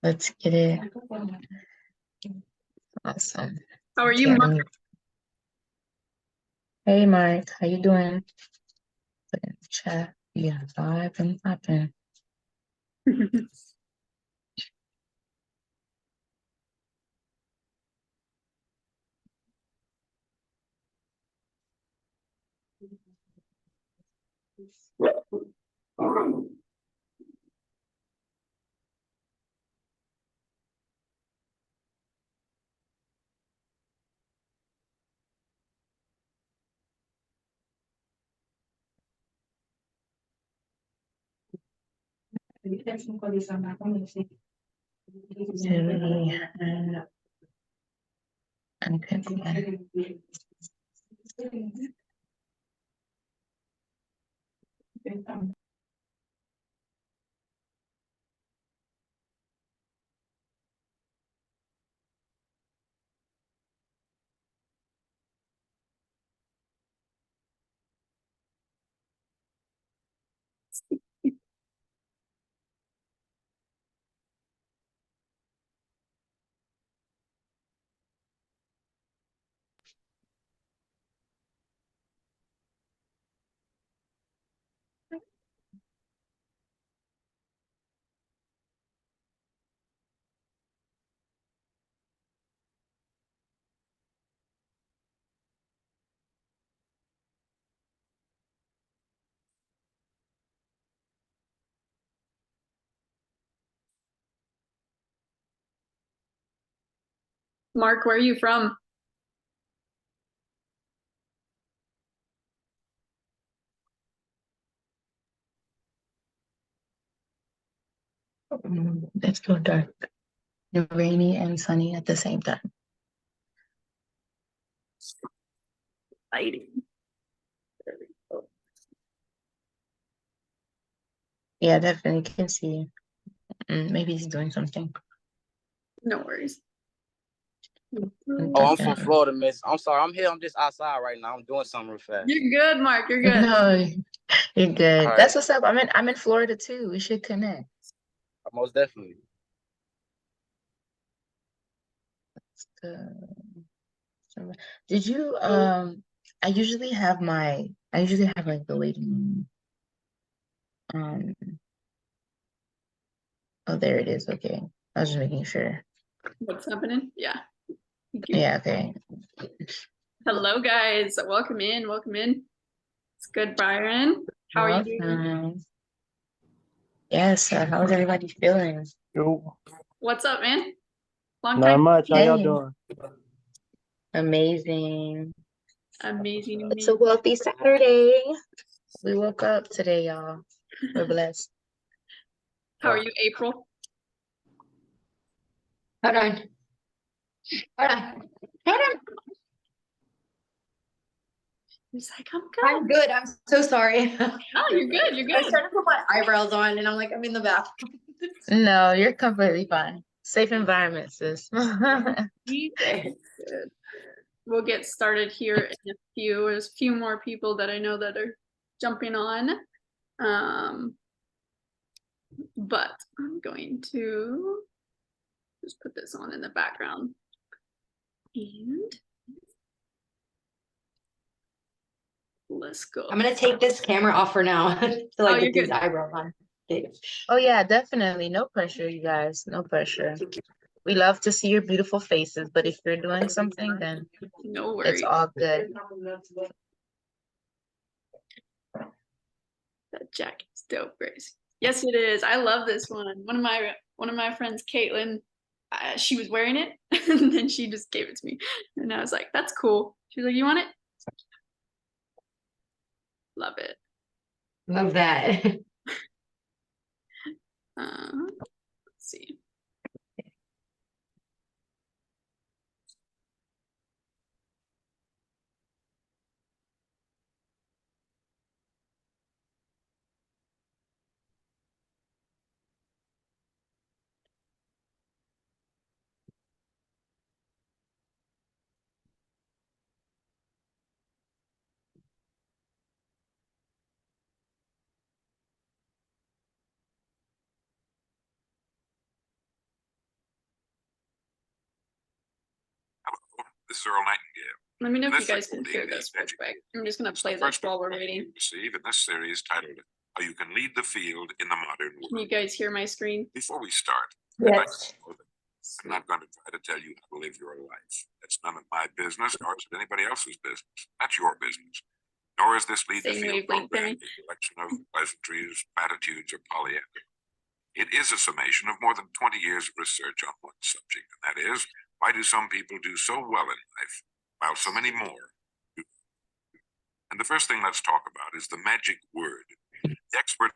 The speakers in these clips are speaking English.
Let's get it. Awesome. How are you, Mark? Hey, Mark. How you doing? Put in the chat. Yeah, vibe and popping. Mark, where are you from? Let's go dark. Rainy and sunny at the same time. Lighting. Yeah, definitely can see. Maybe he's doing something. No worries. Oh, I'm from Florida, miss. I'm sorry. I'm here. I'm just outside right now. I'm doing something real fast. You're good, Mark. You're good. No, you're good. All That's right. what's up. I'm in Florida too. We should connect. Most definitely. Did you I usually have like the waiting oh, there it is. Okay. I was just making sure. What's happening? Yeah. Yeah, okay. Hello, guys. Welcome in. Welcome in. It's good, Byron. How are you doing? Yes, how's everybody feeling? Yo. What's up, man? Long Not time. much. How y'all doing? Amazing. Amazing. It's a wealthy Saturday. We woke up today, y'all. We're blessed. How are you, April? Hold on. He's like, I'm good. I'm good. I'm so sorry. Oh, you're good. You're I was good. trying to put my eyebrows on and I'm like, I'm in the bathroom. No, you're completely fine. Safe environment, sis. Good. We'll get started here in a few. There's a few more people that I know that are jumping on. But I'm going to just put this on in the background. And let's go. I'm gonna take this camera off for now to like you're get these good. eyebrows on. Oh yeah, definitely. No pressure, you guys. No pressure. We love to see your beautiful faces, but if you're doing something, then no worries. it's all good. That jacket's dope, Grace. Yes, it is. I love this one. One of my friends, Caitlin, she was wearing it, and then she just gave it to me, and I was like, "That's cool." She was like, "You want it?" Love it. Love that. Let's see. This is Earl Nightingale. Let me know if you This guys can recording hear is this real quick. educated. I'm just gonna It's play the this first while we're recording waiting. you receive in this series titled How You Can Lead the Field in the Modern Can you World. guys hear my screen? Before we start, I'd like Yes. to know that I'm not going to try to tell you how to live your life. That's none of my business, nor is it anybody else's business. That's your business. Nor is this Lead the Same Field wavelength, program Benny. a collection of pleasantries, platitudes, or polyandry. It is a summation of more than 20 years of research on one subject, and that is, why do some people do so well in life, while so many more do? And the first thing let's talk about is the magic word. The expert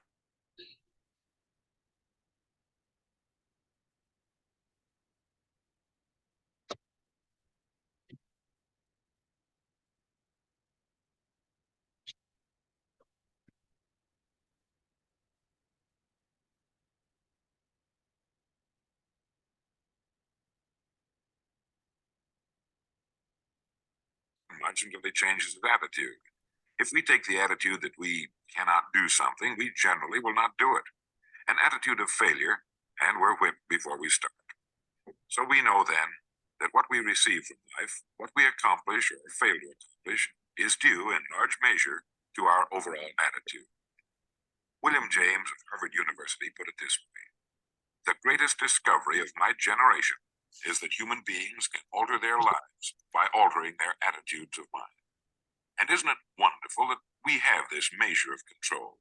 much until he changes his attitude. If we take the attitude that we cannot do something, we generally will not do it. An attitude of failure, and we're whipped before we start. So we know then that what we receive from life, what we accomplish or fail to accomplish, is due in large measure to our overall attitude. William James of Harvard University put it this way: the greatest discovery of my generation is that human beings can alter their lives by altering their attitudes of mind. And isn't it wonderful that we have this measure of control?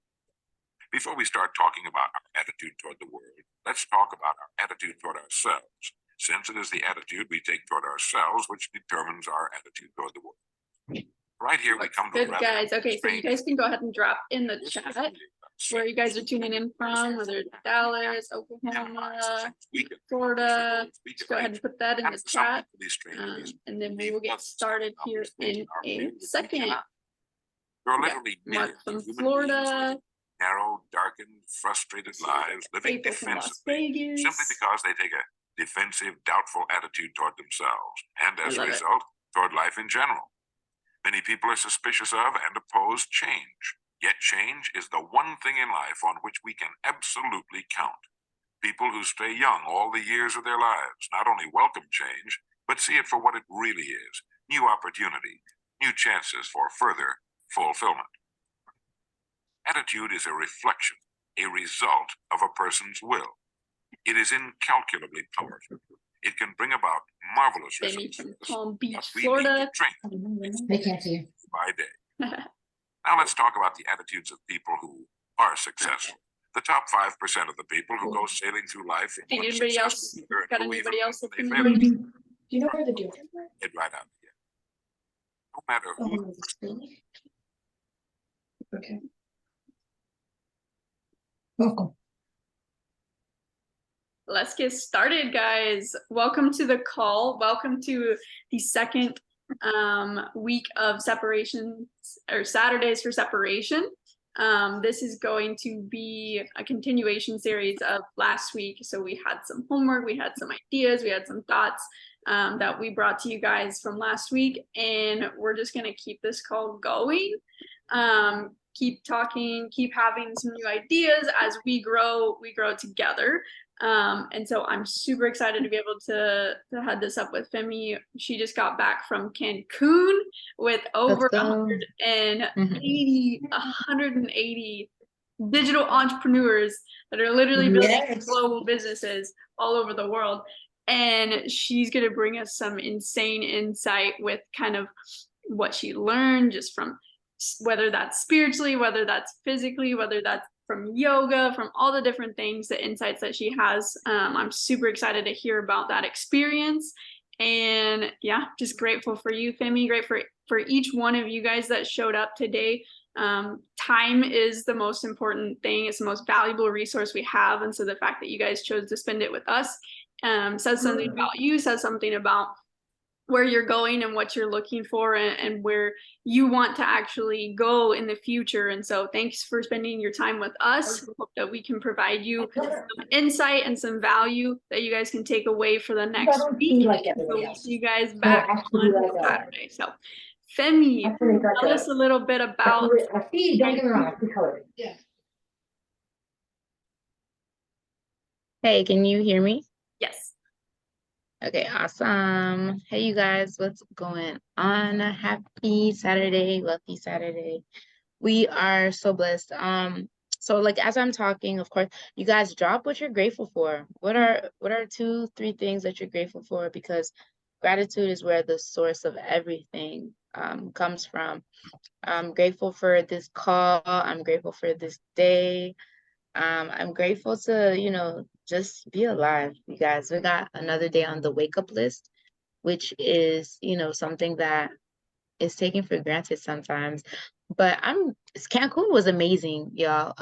Before we start talking about our attitude toward the world, let's talk about our attitude toward ourselves, since it is the attitude we take toward ourselves which determines our attitude toward the world. Right here we come to Good, a rather guys. Okay, so you strange- guys can go ahead and drop in the This chat is really where you guys are tuning in from, whether it's Dallas, Oklahoma, Florida. Just go ahead and put that in the chat, and then we will get started here in a second. There are Yeah, literally Mark millions from of human Florida. beings living narrow, darkened, frustrated lives, living April from Las defensively, Vegas. simply because they take a defensive, doubtful attitude toward themselves, and as a love it. result, toward life in general. Many people are suspicious of and oppose change. Yet change is the one thing in life on which we can absolutely count. People who stay young all the years of their lives not only welcome change, but see it for what it really is: new opportunity, new chances for further fulfillment. Attitude is a reflection, a result of a person's will. It is incalculably powerful. It can bring about marvelous Benny results. from for us, Palm but Beach, we need Florida. to train They can't see you. by day. Now let's talk about the attitudes of people who are successful. The top 5% of the people who go sailing through life from one Anybody else successful year got until anybody even else when that's they in fail, the Do you know where the door is? get right out again. No matter who. Okay. Welcome. Let's get started, guys. Welcome to the call. Welcome to the second week of separations, or Saturdays for separation. This is going to be a continuation series of last week. So we had some homework, we had some ideas, we had some thoughts that we brought to you guys from last week, and we're just going to keep this call going. Keep talking, keep having some new ideas as we grow together. And so I'm super excited to be able to head this up with Femi. She just got back from Cancun with over Let's go. 180 digital entrepreneurs that are literally building Yes. global businesses all over the world. And she's going to bring us some insane insight with kind of what she learned just from whether that's spiritually, whether that's physically, whether that's from yoga, from all the different things, the insights that she has. I'm super excited to hear about that experience. And yeah, just grateful for you, Femi. Great for each one of you guys that showed up today. Time is the most important thing. It's the most valuable resource we have. And so the fact that you guys chose to spend it with us says something about you, says something about where you're going and what you're looking for, and where you want to actually go in the future. And so thanks for spending your time with us. We hope that we can provide you some insight and some value that you guys can take away for the next week. Like So everybody we'll else. see you guys back actually on like that. Saturday. So Femi, tell us a little bit about I see, don't get me wrong, I see color. Yeah. Hey, can you hear me? yes. Okay, awesome. Hey, you guys, what's going on? Happy Saturday, wealthy Saturday. We are so blessed. So like as I'm talking, of course, you guys drop what you're grateful for. What are 2, 3 things that you're grateful for? Because gratitude is where the source of everything comes from. I'm grateful for this call. I'm grateful for this day. I'm grateful to, just be alive, you guys. We got another day on the wake up list, which is, something that is taken for granted sometimes. But Cancun was amazing, y'all.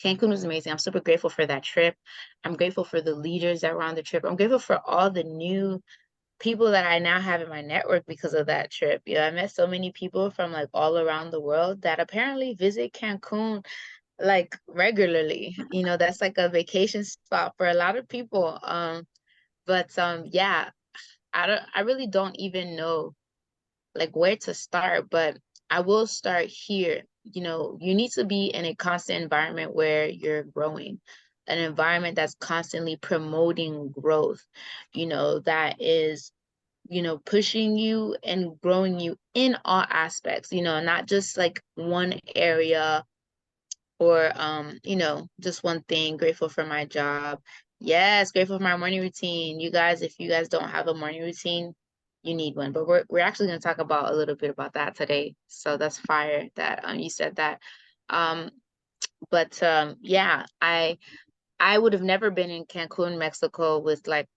Cancun was amazing. I'm super grateful for that trip. I'm grateful for the leaders that were on the trip. I'm grateful for all the new people that I now have in my network because of that trip. I met so many people from like all around the world that apparently visit Cancun like regularly. That's like a vacation spot for a lot of people. But yeah, I really don't even know like where to start, but I will start here. You need to be in a constant environment where you're growing, an environment that's constantly promoting growth, that is, pushing you and growing you in all aspects, not just like one area or just one thing. Grateful for my job. Yes, grateful for my morning routine. You guys, if you guys don't have a morning routine, you need one. But we're actually going to talk about a little bit about that today. So that's fire that you said that. Um but yeah, I would have never been in Cancun, Mexico with like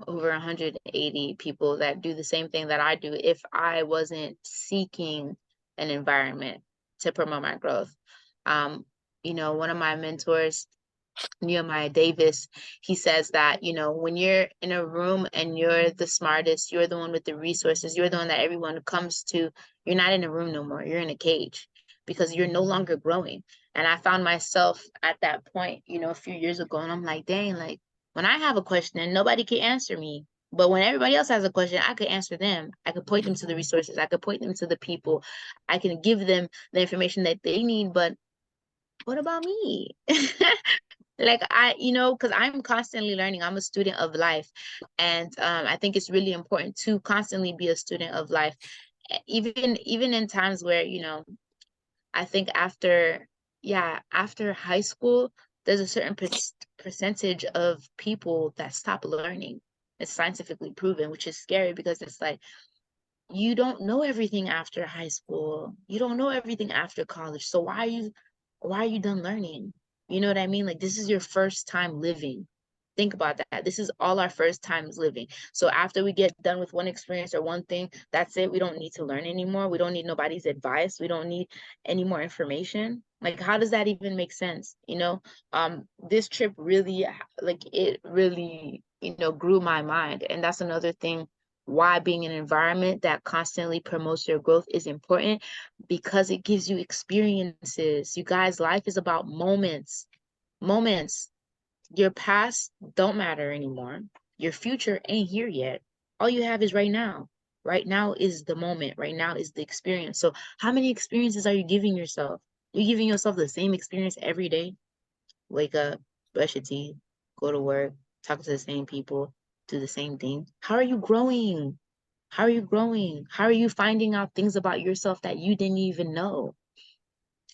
over 180 people that do the same thing that I do if I wasn't seeking an environment to promote my growth. Um, one of my mentors, Nehemiah Davis, he says that, when you're in a room and you're the smartest, you're the one with the resources, you're the one that everyone comes to, you're not in a room no more, you're in a cage because you're no longer growing. And I found myself at that point, a few years ago, and I'm like, dang, like when I have a question and nobody can answer me, but when everybody else has a question, I could answer them. I could point them to the resources. I could point them to the people. I can give them the information that they need. But what about me? Like because I'm constantly learning. I'm a student of life. And I think it's really important to constantly be a student of life. Even in times where, I think after high school, there's a certain percentage of people that stop learning. It's scientifically proven, which is scary because it's like you don't know everything after high school. You don't know everything after college. So why are you done learning? You know what I mean? Like this is your first time living. Think about that. This is all our first times living. So after we get done with one experience or one thing, that's it. We don't need to learn anymore. We don't need nobody's advice. We don't need any more information. Like, how does that even make sense? This trip really, like, it really, grew my mind. And that's another thing why being in an environment that constantly promotes your growth is important because it gives you experiences. You guys, life is about moments. Moments. Your past don't matter anymore. Your future ain't here yet. All you have is right now. Right now is the moment. Right now is the experience. So how many experiences are you giving yourself? You're giving yourself the same experience every day. Wake up, brush your teeth, go to work, talk to the same people, do the same thing. How are you growing? How are you growing? How are you finding out things about yourself that you didn't even know?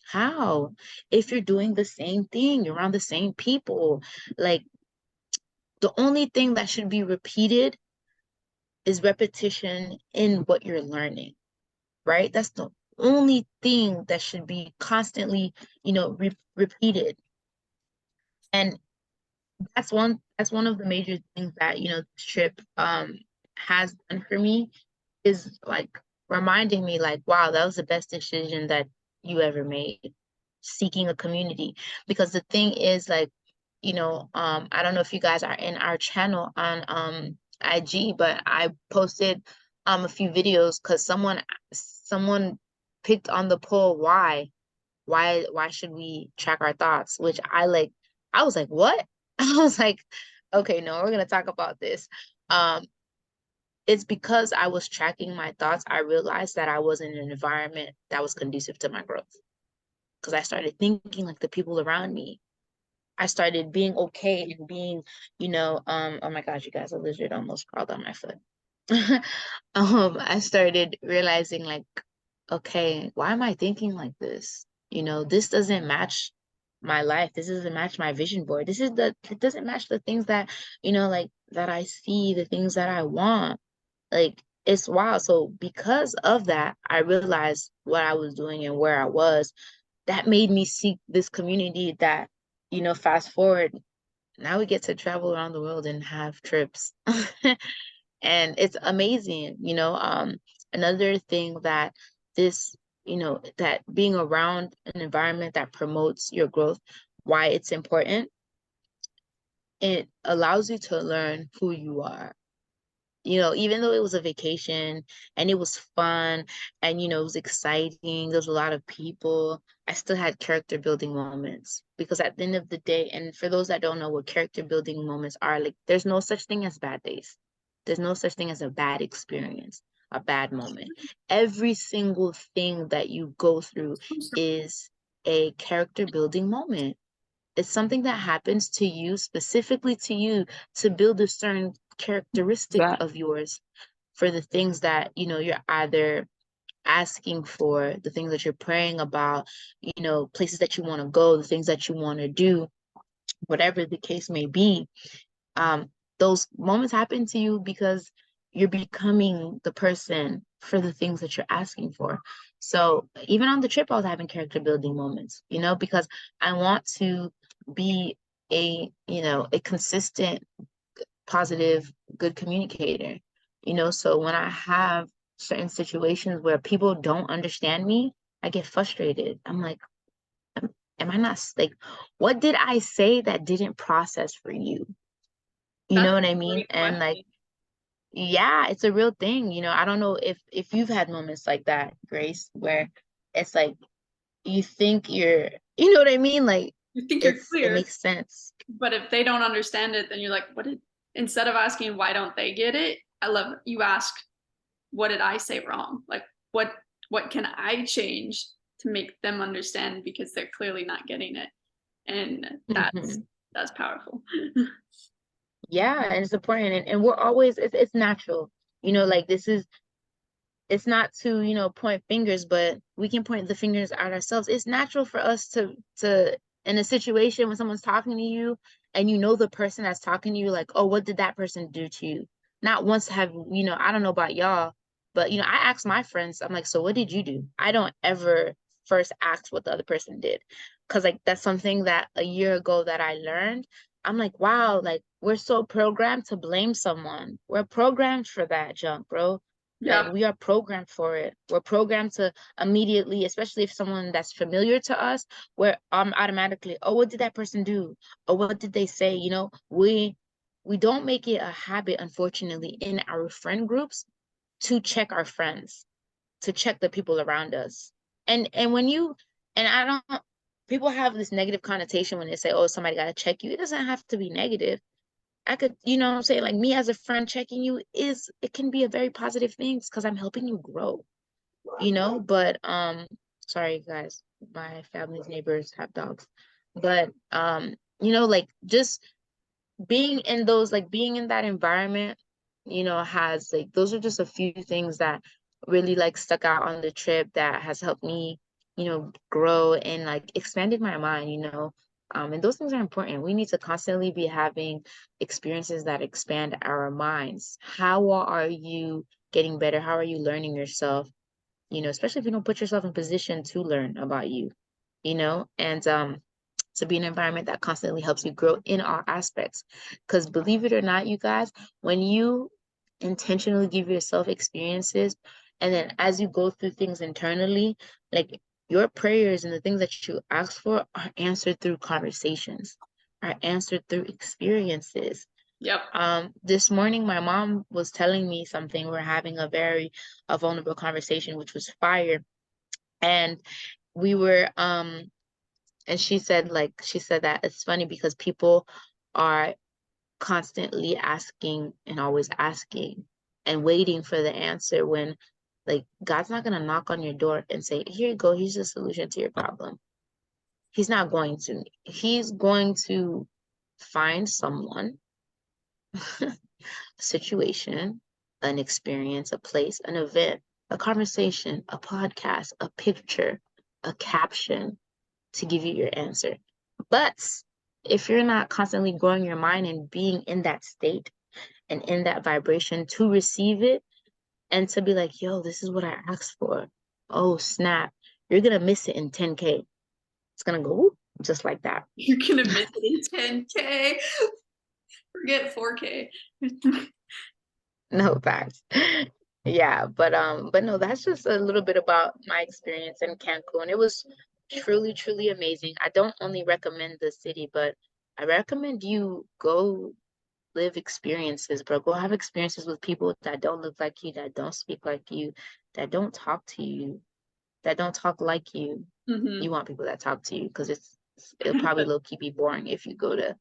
How? If you're doing the same thing, you're around the same people. Like the only thing that should be repeated is repetition in what you're learning, right? That's the only thing that should be constantly, repeated. And that's one of the major things that, this trip has done for me is like reminding me like, wow, that was the best decision that you ever made, seeking a community. Because the thing is like, I don't know if you guys are in our channel on IG, but I posted a few videos because someone picked on the poll why should we track our thoughts, which I was like, what? I was like, okay, no, we're gonna talk about this. It's because I was tracking my thoughts, I realized that I was in an environment that was conducive to my growth. Because I started thinking like the people around me. I started being okay and being, oh my gosh, you guys, a lizard almost crawled on my foot. I started realizing like, okay, why am I thinking like this? This doesn't match my life. This doesn't match my vision board. It doesn't match the things that, like that I see, the things that I want. Like it's wild. So because of that, I realized what I was doing and where I was. That made me seek this community that, fast forward, now we get to travel around the world and have trips. And it's amazing. Another thing that this, that being around an environment that promotes your growth, why it's important, it allows you to learn who you are. Even though it was a vacation and it was fun and, it was exciting, there was a lot of people, I still had character building moments because at the end of the day, and for those that don't know what character building moments are, like there's no such thing as bad days. There's no such thing as a bad experience, a bad moment. Every single thing that you go through is a character building moment. It's something that happens to you, specifically to you, to build a certain characteristic of yours for the things that, you're either asking for, the things that you're praying about, places that you want to go, the things that you want to do, whatever the case may be. Those moments happen to you because you're becoming the person for the things that you're asking for. So even on the trip, I was having character building moments, because I want to be a consistent, positive, good communicator, so when I have certain situations where people don't understand me, I get frustrated. I'm like, am I not like, what did I say that didn't process for you? You know what I mean? And like, yeah, it's a real thing. I don't know if you've had moments like that, Grace, where it's like you think you know what I mean? Like You think you're it clear, makes sense. but if they don't understand it, then you're like, instead of asking why don't they get it, I love you ask, what did I say wrong? Like what can I change to make them understand because they're clearly not getting it. And that's powerful. Yeah, and it's important, and we're always it's natural, like it's not to, point fingers, but we can point the fingers at ourselves. It's natural for us to in a situation when someone's talking to you and the person that's talking to you, like, oh, what did that person do to you? Not once have, I don't know about y'all, but I ask my friends, I'm like, so what did you do? I don't ever first ask what the other person did. Cause like that's something that a year ago that I learned. I'm like, wow, like we're so programmed to blame someone. We're programmed for that junk, bro. Yeah. Like we are programmed for it. We're programmed to immediately, especially if someone that's familiar to us, we're automatically, oh, what did that person do? Or what did they say? We don't make it a habit, unfortunately, in our friend groups to check our friends, to check the people around us. And I don't, people have this negative connotation when they say, oh, somebody gotta check you. It doesn't have to be negative. I could, what I'm saying, like me as a friend checking you it can be a very positive thing because I'm helping you grow, but sorry guys, my family's neighbors have dogs. But like just being in being in that environment, has like those are just a few things that really like stuck out on the trip that has helped me, grow and like expanded my mind, and those things are important. We need to constantly be having experiences that expand our minds. How are you getting better? How are you learning yourself? Especially if you don't put yourself in position to learn about you, and to be an environment that constantly helps you grow in all aspects. Because believe it or not, you guys, when you intentionally give yourself experiences, and then as you go through things internally, like your prayers and the things that you ask for are answered through conversations, are answered through experiences. Yep. This morning my mom was telling me something. We're having a vulnerable conversation, which was fire. And we were and she said that it's funny because people are constantly asking and always asking and waiting for the answer when like God's not gonna knock on your door and say, here you go, here's the solution to your problem. He's not going to. He's going to find someone, a situation, an experience, a place, an event, a conversation, a podcast, a picture, a caption to give you your answer. But if you're not constantly growing your mind and being in that state and in that vibration to receive it and to be like, yo, this is what I asked for. Oh, snap. You're going to miss it in 10K. It's going to go whoop, just like that. You're gonna miss it in 10K. Forget 4K. No facts. Yeah, but no, that's just a little bit about my experience in Cancun. It was truly, truly amazing. I don't only recommend the city, but I recommend you go live experiences, bro. Go have experiences with people that don't look like you, that don't speak like you, that don't talk to you, that don't talk like you. Mhm. You want people that talk to you because it'll probably low key be boring if you go to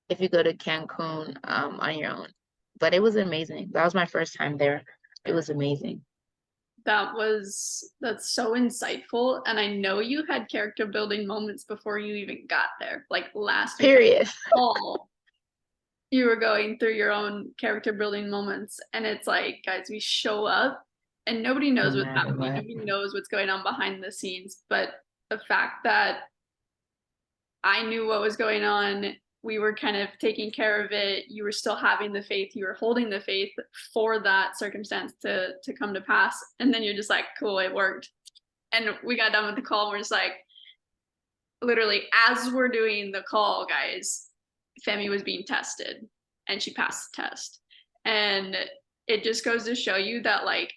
Cancun on your own. But it was amazing. That was my first time there. It was amazing. That's so insightful. And I know you had character building moments before you even got there. Like last week, Period. you were going through your own character building moments. And it's like, guys, we show up and nobody knows No what's matter happening. what. Nobody knows what's going on behind the scenes. But the fact that I knew what was going on, we were kind of taking care of it. You were still having the faith. You were holding the faith for that circumstance to come to pass. And then you're just like, cool, it worked. And we got done with the call and we're just like, literally, as we're doing the call, guys, Femi was being tested and she passed the test. And it just goes to show you that, like,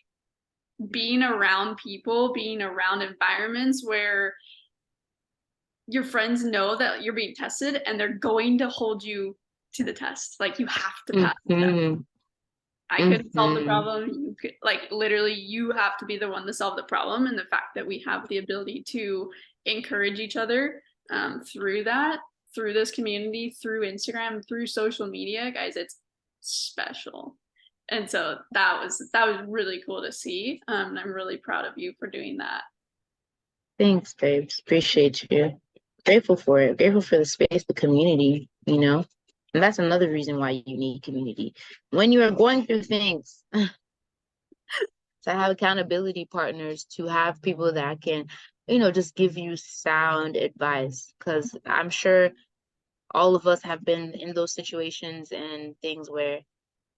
being around people, being around environments where your friends know that you're being tested and they're going to hold you to the test. Like, you have to pass the test. Mhm. I couldn't solve the Mhm. problem. You could, like, literally, you have to be the one to solve the problem. And the fact that we have the ability to encourage each other through that, through this community, through Instagram, through social media, guys, it's special. And so that was really cool to see. And I'm really proud of you for doing that. Thanks, babes. Appreciate you. Grateful for it. Grateful for the space, the community, you know? And that's another reason why you need community. When you are going through things, to have accountability partners, to have people that can, just give you sound advice. Because I'm sure all of us have been in those situations and things where,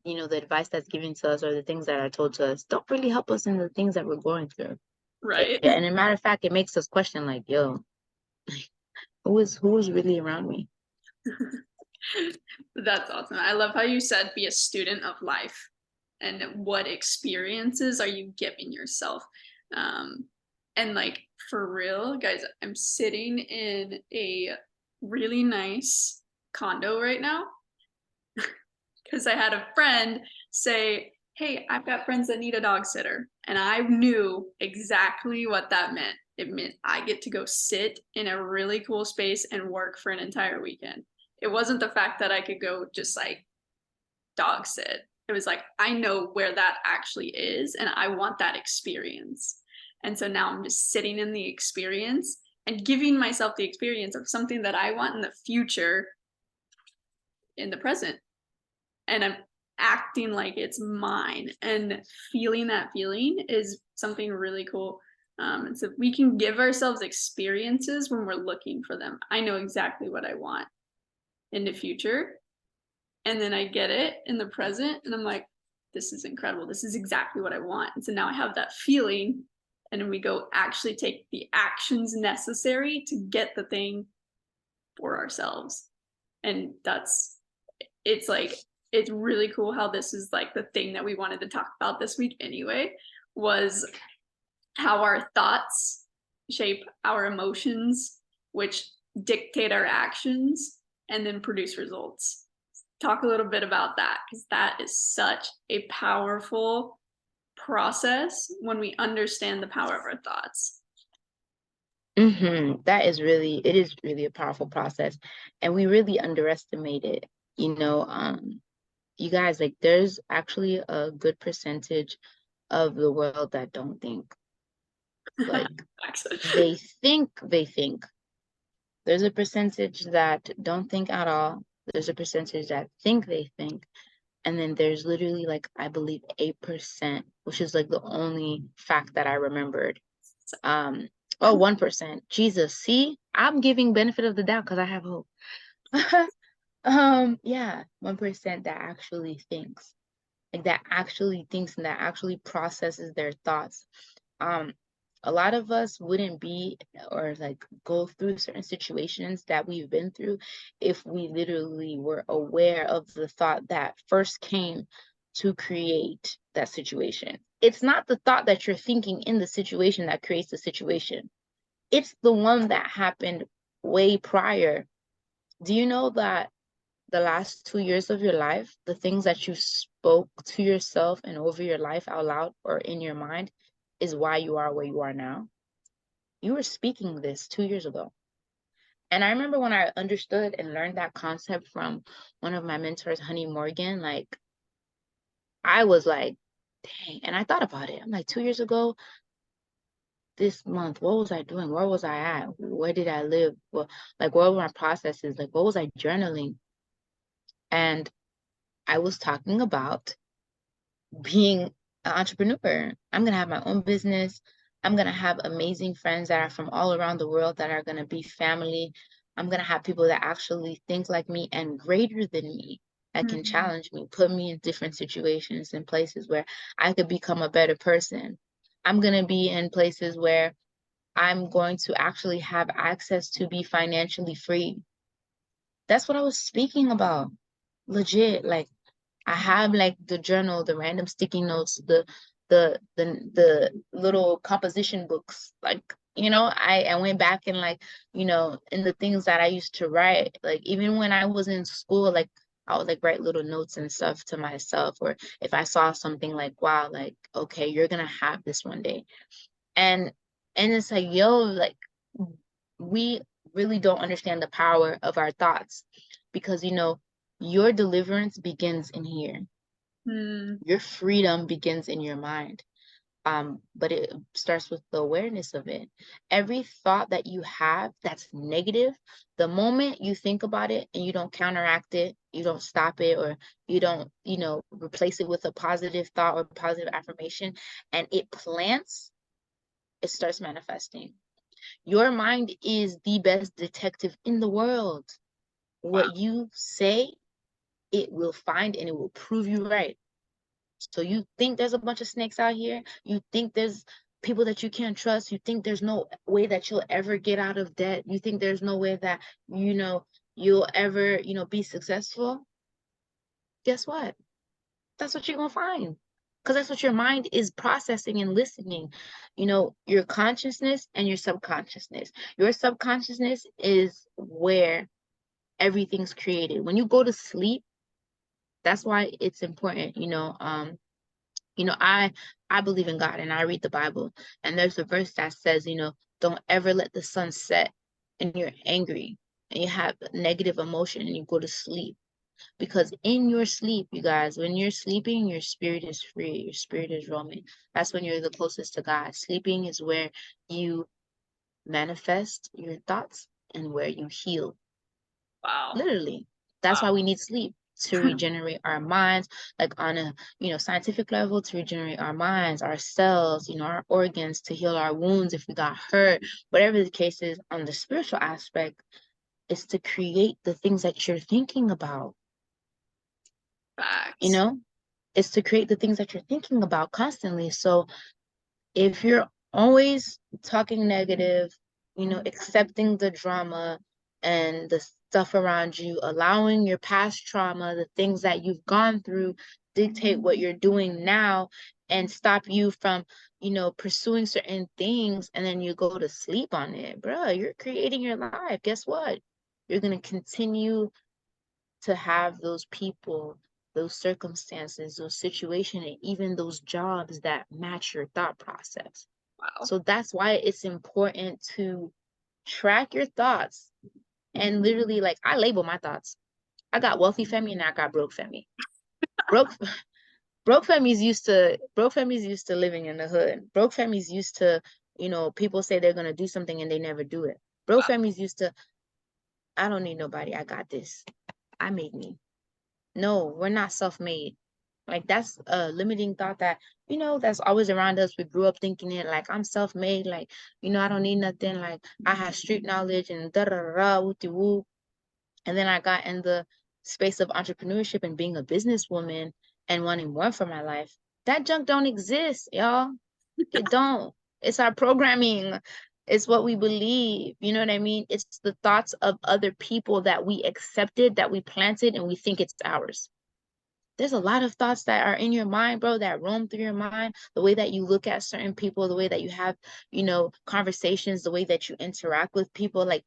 the advice that's given to us or the things that are told to us don't really help us in the things that we're going through. Right. And a matter of fact, it makes us question, like, yo, who is really around me? That's awesome. I love how you said be a student of life and what experiences are you giving yourself. And like, for real, guys, I'm sitting in a really nice condo right now because I had a friend say, hey, I've got friends that need a dog sitter. And I knew exactly what that meant. It meant I get to go sit in a really cool space and work for an entire weekend. It wasn't the fact that I could go just like dog sit. It was like, I know where that actually is and I want that experience. And so now I'm just sitting in the experience and giving myself the experience of something that I want in the future in the present. And I'm acting like it's mine, and feeling that feeling is something really cool. And so we can give ourselves experiences when we're looking for them. I know exactly what I want in the future, and then I get it in the present and I'm like, this is incredible, this is exactly what I want. And so now I have that feeling, and then we go actually take the actions necessary to get the thing for ourselves. And it's really cool how this is like the thing that we wanted to talk about this week anyway, was how our thoughts shape our emotions, which dictate our actions and then produce results. Talk a little bit about that, because that is such a powerful process when we understand the power of our thoughts. It is really a powerful process, and we really underestimate it. You guys, like, there's actually a good percentage of the world that don't think. Like, they think, There's a percentage that don't think at all. There's a percentage that think they think. And then there's literally like, I believe 8%, which is like the only fact that I remembered. Oh, 1%. Jesus, see, I'm giving benefit of the doubt because I have hope. Yeah, 1% that actually thinks. Like that actually thinks and that actually processes their thoughts. A lot of us wouldn't be or like go through certain situations that we've been through if we literally were aware of the thought that first came to create that situation. It's not the thought that you're thinking in the situation that creates the situation. It's the one that happened way prior. Do you know that the last 2 years of your life, the things that you spoke to yourself and over your life out loud or in your mind is why you are where you are now? You were speaking this 2 years ago. And I remember when I understood and learned that concept from one of my mentors, Honey Morgan, like, I was like, dang. And I thought about it. I'm like, 2 years ago, this month, what was I doing? Where was I at? Where did I live? Well, like, what were my processes? Like, what was I journaling? And I was talking about being an entrepreneur. I'm going to have my own business. I'm going to have amazing friends that are from all around the world that are going to be family. I'm going to have people that actually think like me and greater than me, that can challenge me, put me in different situations and places where I could become a better person. I'm going to be in places where I'm going to actually have access to be financially free. That's what I was speaking about. Legit. Like, I have like the journal, the random sticky notes, the little composition books. Like, I went back and like, in the things that I used to write, like even when I was in school, like I would like write little notes and stuff to myself, or if I saw something like, wow, like, okay, you're gonna have this one day. And it's like, yo, like we really don't understand the power of our thoughts because your deliverance begins in here. Your freedom begins in your mind. But it starts with the awareness of it. Every thought that you have that's negative, the moment you think about it and you don't counteract it, you don't stop it, or you don't, replace it with a positive thought or positive affirmation, and it plants, it starts manifesting. Your mind is the best detective in the world. What you say, it will find and it will prove you right. So you think there's a bunch of snakes out here? You think there's people that you can't trust? You think there's no way that you'll ever get out of debt? You think there's no way that, you'll ever, be successful? Guess what? That's what you're going to find. Because that's what your mind is processing and listening. Your consciousness and your subconsciousness. Your subconsciousness is where everything's created. When you go to sleep, that's why it's important, I believe in God and I read the Bible, and there's a verse that says, don't ever let the sun set and you're angry and you have negative emotion and you go to sleep. Because in your sleep, you guys, when you're sleeping, your spirit is free, your spirit is roaming. That's when you're the closest to God. Sleeping is where you manifest your thoughts and where you heal. Wow. Literally. That's why we need sleep, to regenerate our minds, like on a scientific level, to regenerate our minds, our cells, our organs, to heal our wounds if we got hurt. Whatever the case is, on the spiritual aspect, is to create the things that you're thinking about. Facts. It's to create the things that you're thinking about constantly. So if you're always talking negative, accepting the drama and the stuff around you, allowing your past trauma, the things that you've gone through, dictate what you're doing now and stop you from, pursuing certain things, and then you go to sleep on it, bro, you're creating your life. Guess what? You're going to continue to have those people, those circumstances, those situations, and even those jobs that match your thought process. Wow. So that's why it's important to track your thoughts and literally, like, I label my thoughts. I got wealthy Femi and I got broke Femi. Broke Femi's used to living in the hood. Broke Femi's used to, people say they're gonna do something and they never do it. Broke Femi's used to I don't need nobody. I got this. I made me. No, we're not self-made. Like that's a limiting thought that, that's always around us. We grew up thinking it like I'm self-made, like, I don't need nothing, like I have street knowledge and da da da wooty woo. And then I got in the space of entrepreneurship and being a businesswoman and wanting more for my life. That junk don't exist, y'all. It don't. It's our programming. It's what we believe. You know what I mean? It's the thoughts of other people that we accepted, that we planted, and we think it's ours. There's a lot of thoughts that are in your mind, bro, that roam through your mind. The way that you look at certain people, the way that you have, conversations, the way that you interact with people, like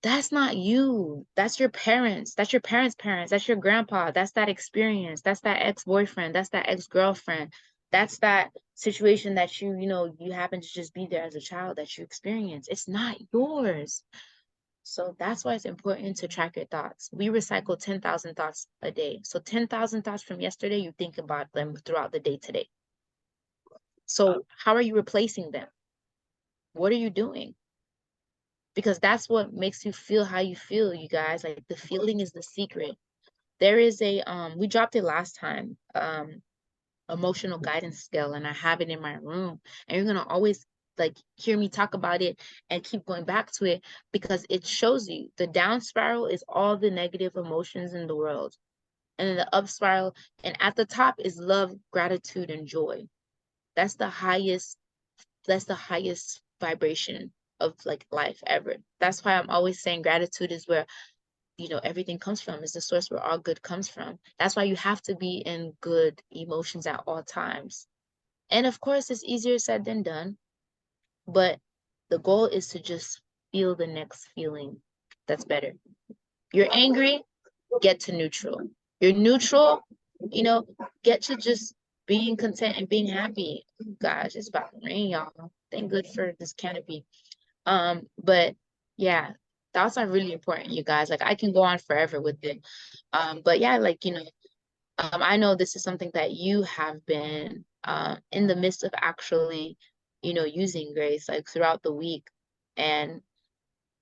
that's not you. That's your parents. That's your parents' parents. That's your grandpa. That's that experience. That's that ex-boyfriend. That's that ex-girlfriend. That's that situation that you happen to just be there as a child that you experience. It's not yours. So that's why it's important to track your thoughts. We recycle 10,000 thoughts a day. So 10,000 thoughts from yesterday, you think about them throughout the day today. So how are you replacing them? What are you doing? Because that's what makes you feel how you feel, you guys. Like the feeling is the secret. There is a we dropped it last time, emotional guidance scale, and I have it in my room, and you're gonna always like hear me talk about it and keep going back to it because it shows you the down spiral is all the negative emotions in the world, and then the up spiral, and at the top is love, gratitude, and joy. That's the highest vibration of like life ever. That's why I'm always saying gratitude is where everything comes from. Is the source where all good comes from. That's why you have to be in good emotions at all times. And of course, it's easier said than done, but the goal is to just feel the next feeling that's better. You're angry, get to neutral. You're neutral, get to just being content and being happy. Gosh, it's about to rain, y'all. Thank good for this canopy. But yeah, thoughts are really important, you guys. Like I can go on forever with it. But yeah, like I know this is something that you have been in the midst of actually, using, Grace, like throughout the week. And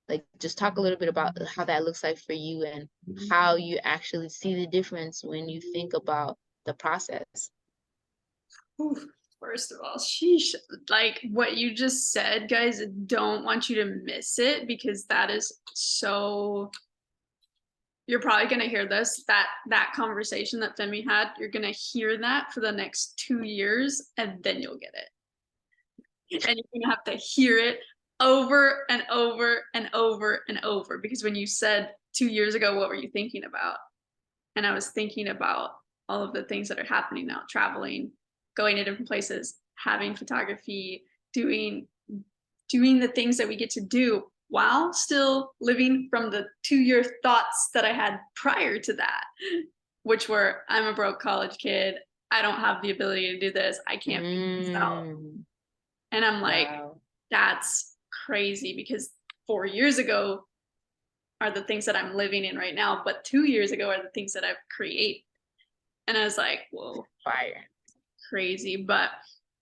like just talk a little bit about how that looks like for you and how you actually see the difference when you think about the process. Oof. First of all, sheesh, like what you just said, guys, I don't want you to miss it because that is so, you're probably going to hear this, that conversation that Femi had, you're going to hear that for the next 2 years and then you'll get it. And you're going to have to hear it over and over and over and over because when you said 2 years ago, what were you thinking about? And I was thinking about all of the things that are happening now, traveling, going to different places, having photography, doing the things that we get to do while still living from the 2-year thoughts that I had prior to that, which were, I'm a broke college kid. I don't have the ability to do this. I can't be myself. And I'm like, wow. That's crazy because 4 years ago are the things that I'm living in right now, but 2 years ago are the things that I've created. And I was like, whoa, fire. Crazy. But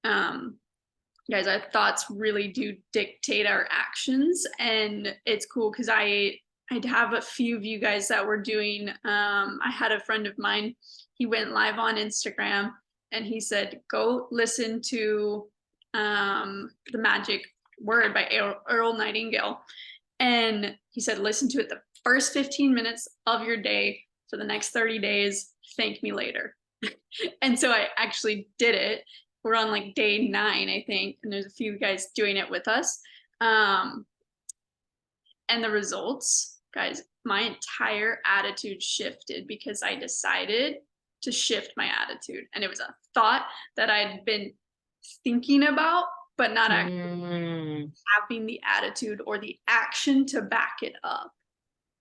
guys, our thoughts really do dictate our actions, and it's cool because I'd have a few of you guys that were doing I had a friend of mine, he went live on Instagram and he said go listen to The Magic Word by Earl Nightingale, and he said listen to it the first 15 minutes of your day for the next 30 days, thank me later. And so I actually did it. We're on like day 9, I think, and there's a few guys doing it with us. And the results, guys, my entire attitude shifted because I decided to shift my attitude. And it was a thought that I'd been thinking about, but not actually having the attitude or the action to back it up.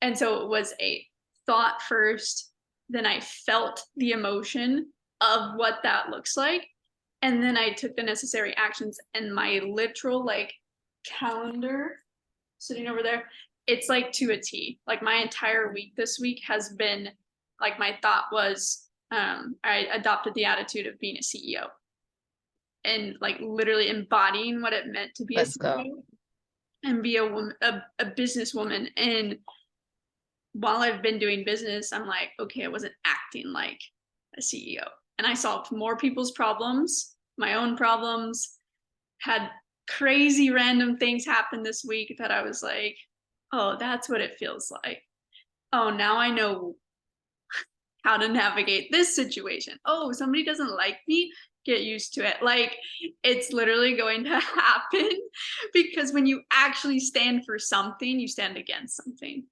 And so it was a thought first, then I felt the emotion of what that looks like. And then I took the necessary actions, and my literal like calendar sitting over there, it's like to a T. Like my entire week this week has been like, my thought was, I adopted the attitude of being a CEO and like literally embodying what it meant to be a CEO and be a woman, a businesswoman. And while I've been doing business, I'm like, okay, I wasn't acting like a CEO. And I solved more people's problems, my own problems, had crazy random things happen this week that I was like, oh, that's what it feels like. Oh, now I know how to navigate this situation. Oh, somebody doesn't like me, get used to it. Like, it's literally going to happen because when you actually stand for something, you stand against something,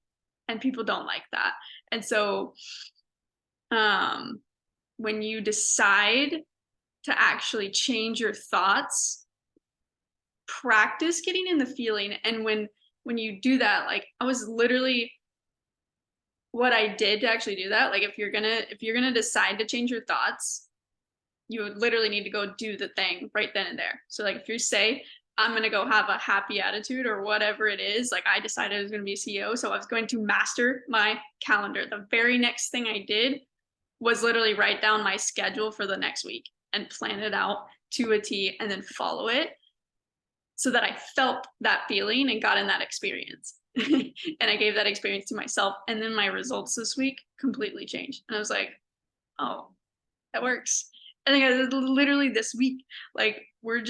and people don't like that. And so when you decide to actually change your thoughts, practice getting in the feeling. And when you do that, like, I was literally, what I did to actually do that, like, if you're gonna decide to change your thoughts, you would literally need to go do the thing right then and there. So like, if you say, I'm gonna go have a happy attitude or whatever it is, like, I decided I was gonna be a CEO, so I was going to master my calendar. The very next thing I did was literally write down my schedule for the next week and plan it out to a T and then follow it, so that I felt that feeling and got in that experience. And I gave that experience to myself. And then my results this week completely changed. And I was like, oh, that works. And then literally this week, like, we're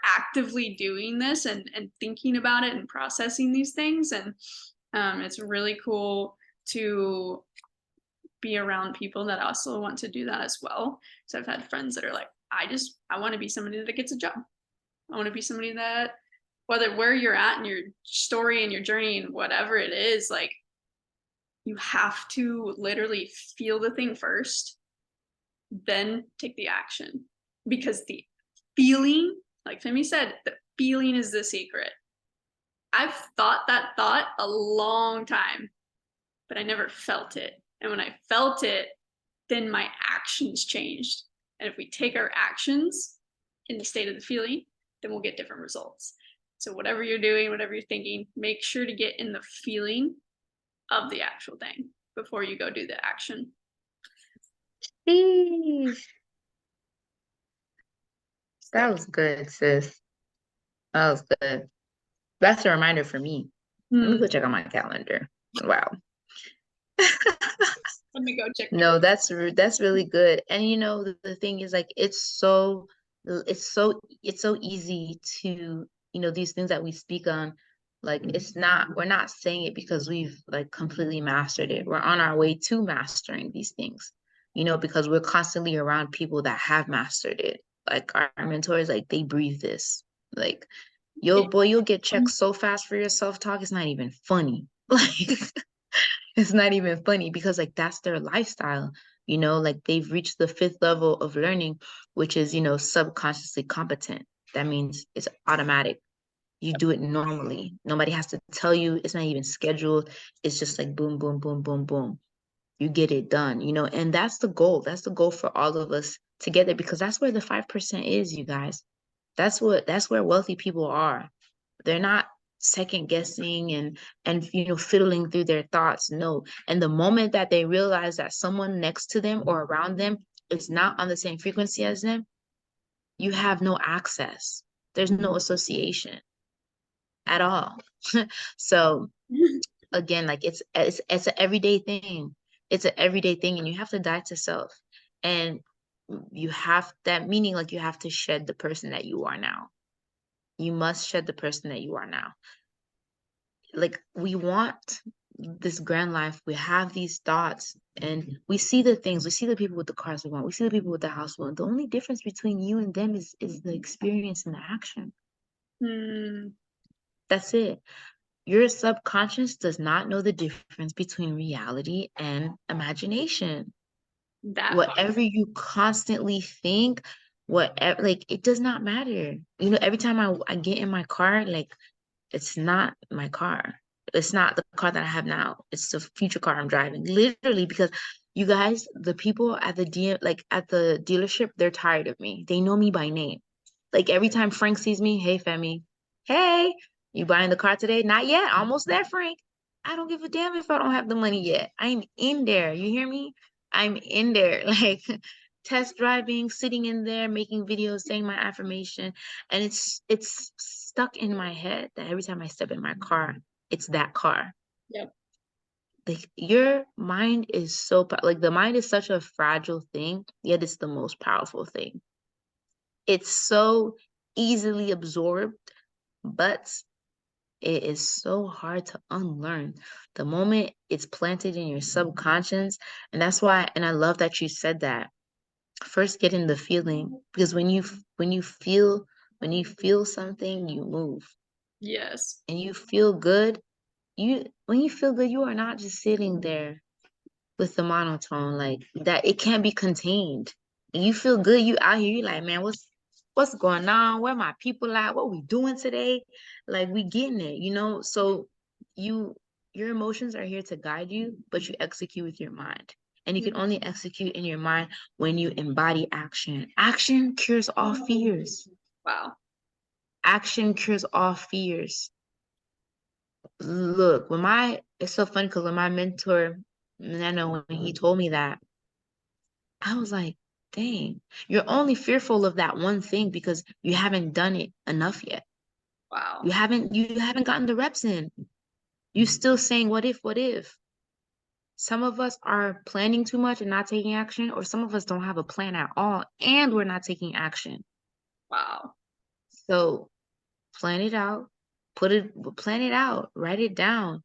actively doing this and thinking about it and processing these things. And it's really cool to be around people that also want to do that as well. So I've had friends that are like, I want to be somebody that gets a job. I want to be somebody that, whether where you're at in your story and your journey and whatever it is, like, you have to literally feel the thing first, then take the action. Because the feeling, like Femi said, the feeling is the secret. I've thought that thought a long time, but I never felt it. And when I felt it, then my actions changed. And if we take our actions in the state of the feeling, then we'll get different results. So whatever you're doing, whatever you're thinking, make sure to get in the feeling of the actual thing before you go do the action. Sheesh. That was good, sis. That was good. That's a reminder for me. Let me go check on my calendar. Wow. Let me go check. No, that's really good. And you know, the thing is, like, it's so easy to, you know, these things that we speak on, like, we're not saying it because we've like completely mastered it. We're on our way to mastering these things, you know, because we're constantly around people that have mastered it. Like our mentors, like, they breathe this. Like, you'll get checked so fast for your self-talk, it's not even funny. Like, it's not even funny because, like, that's their lifestyle, you know, like, they've reached the 5th level of learning, which is, you know, subconsciously competent. That means it's automatic. You do it normally. Nobody has to tell you. It's not even scheduled. It's just like boom, boom, boom, boom, boom. You get it done, you know, and that's the goal. That's the goal for all of us together, because that's where the 5% is, you guys. That's where wealthy people are. They're not second guessing and you know, fiddling through their thoughts. No. And the moment that they realize that someone next to them or around them is not on the same frequency as them, you have no access. There's no association at all. So again, like, it's an everyday thing. It's an everyday thing, and you have to die to self. And you have that, meaning, like, you have to shed the person that you are now. You must shed the person that you are now. Like, we want this grand life. We have these thoughts, and we see the things. We see the people with the cars we want. We see the people with the house we want. The only difference between you and them is the experience and the action. That's it. Your subconscious does not know the difference between reality and imagination. Whatever you constantly think, whatever, like, it does not matter. You know, every time I get in my car, like, it's not my car. It's not the car that I have now. It's the future car I'm driving. Literally, because you guys, the people at the dealership, they're tired of me. They know me by name. Like, every time Frank sees me, hey Femi, hey, you buying the car today? Not yet. Almost there, Frank. I don't give a damn if I don't have the money yet. I'm in there. You hear me? I'm in there. Like, test driving, sitting in there, making videos, saying my affirmation. And it's stuck in my head that every time I step in my car, it's that car. Yep. like your mind is so like the mind is such a fragile thing, yet it's the most powerful thing. It's so easily absorbed, but it is so hard to unlearn the moment it's planted in your subconscious. And that's why, and I love that you said that. First getting the feeling, because when you feel something, you move. Yes. And you feel good, when you feel good, you are not just sitting there with the monotone like that. It can't be contained. And you feel good, you out here, you like, man, what's going on? Where my people at? What we doing today? Like we getting it, you know? So your emotions are here to guide you, but you execute with your mind. And you can only execute in your mind when you embody action. Action cures all fears. Wow. Action cures all fears. Look, it's so funny because when my mentor, Nano, when he told me that, I was like, dang, you're only fearful of that one thing because you haven't done it enough yet. Wow. You haven't gotten the reps in. You still saying what if, what if? Some of us are planning too much and not taking action, or some of us don't have a plan at all and we're not taking action. Wow. So plan it out, plan it out, write it down.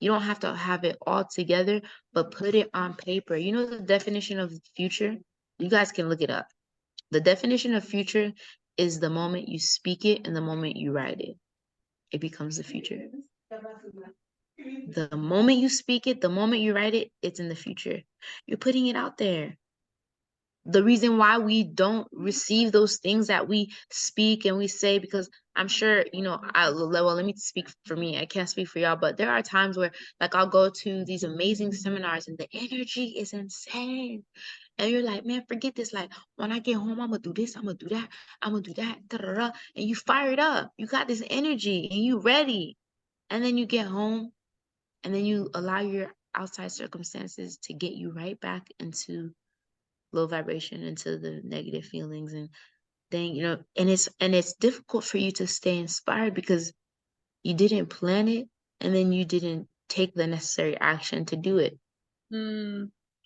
You don't have to have it all together, but put it on paper. You know the definition of future? You guys can look it up. The definition of future is the moment you speak it and the moment you write it. It becomes the future. The moment you speak it, the moment you write it, it's in the future. You're putting it out there. The reason why we don't receive those things that we speak and we say, because I'm sure, you know, well, let me speak for me. I can't speak for y'all, but there are times where like I'll go to these amazing seminars and the energy is insane. And you're like, man, forget this. Like, when I get home, I'm gonna do this, I'm gonna do that, I'm gonna do that, da-da-da. And you fire it up. You got this energy and you ready. And then you get home and then you allow your outside circumstances to get you right back into low vibration, into the negative feelings. And then, you know, and it's difficult for you to stay inspired because you didn't plan it and then you didn't take the necessary action to do it.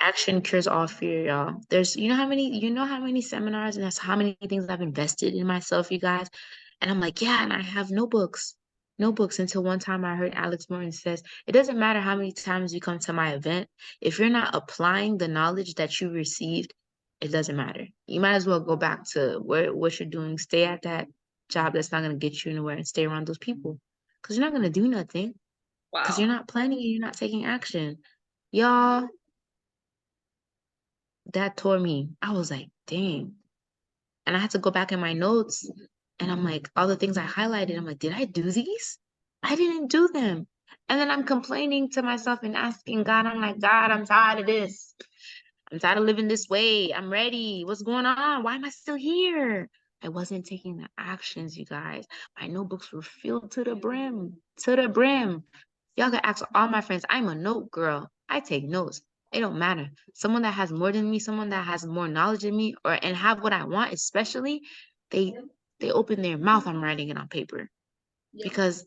Action cures all fear, y'all. There's, you know how many seminars and that's how many things I've invested in myself, you guys. And I'm like, yeah, and I have notebooks until one time I heard Alex Morton says, it doesn't matter how many times you come to my event. If you're not applying the knowledge that you received, it doesn't matter. You might as well go back to what you're doing. Stay at that job that's not going to get you anywhere and stay around those people because you're not going to do nothing because Wow. you're not planning and you're not taking action. Y'all, that tore me. I was like, dang. And I had to go back in my notes and I'm like, all the things I highlighted, I'm like, did I do these? I didn't do them. And then I'm complaining to myself and asking God, I'm like, God, I'm tired of this. I'm tired of living this way. I'm ready. What's going on? Why am I still here? I wasn't taking the actions, you guys. My notebooks were filled to the brim, to the brim. Y'all can ask all my friends. I'm a note girl. I take notes. It don't matter. Someone that has more than me, someone that has more knowledge than me, or and have what I want, especially, they open their mouth. I'm writing it on paper because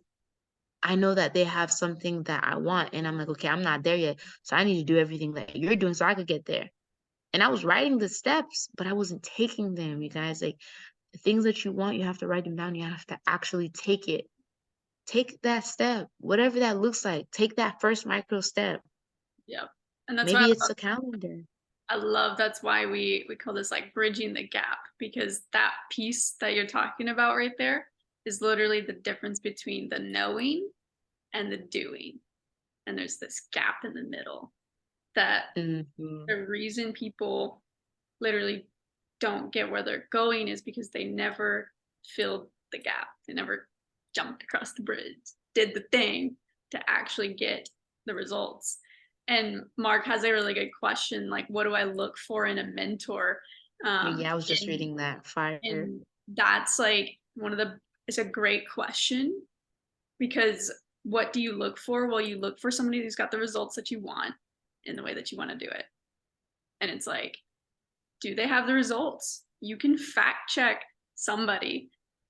I know that they have something that I want, and I'm like, okay, I'm not there yet, so I need to do everything that you're doing so I could get there. And I was writing the steps, but I wasn't taking them, you guys. Like the things that you want, you have to write them down. You have to actually take it. Take that step, whatever that looks like. Take that first micro step. Yep. And that's Maybe why it's a calendar. I love that's why we call this like bridging the gap, because that piece that you're talking about right there is literally the difference between the knowing and the doing. And there's this gap in the middle that the reason people literally don't get where they're going is because they never filled the gap. They never jumped across the bridge, did the thing to actually get the results. And Mark has a really good question, like, what do I look for in a mentor? Yeah, I was just reading that. Fire. And that's like it's a great question, because what do you look for? Well, you look for somebody who's got the results that you want in the way that you want to do it. And it's like, do they have the results? You can fact check somebody.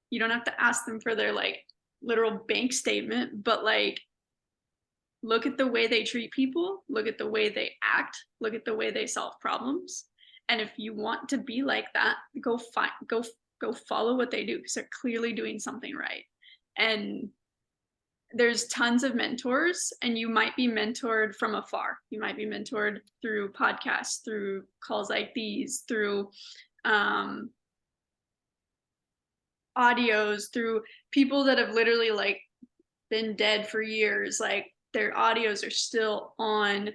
You don't have to ask them for their like literal bank statement, but like look at the way they treat people, look at the way they act, look at the way they solve problems. And if you want to be like that, go follow what they do, because they're clearly doing something right. And there's tons of mentors, and you might be mentored from afar. You might be mentored through podcasts, through calls like these, through audios, through people that have literally like been dead for years. Like their audios are still on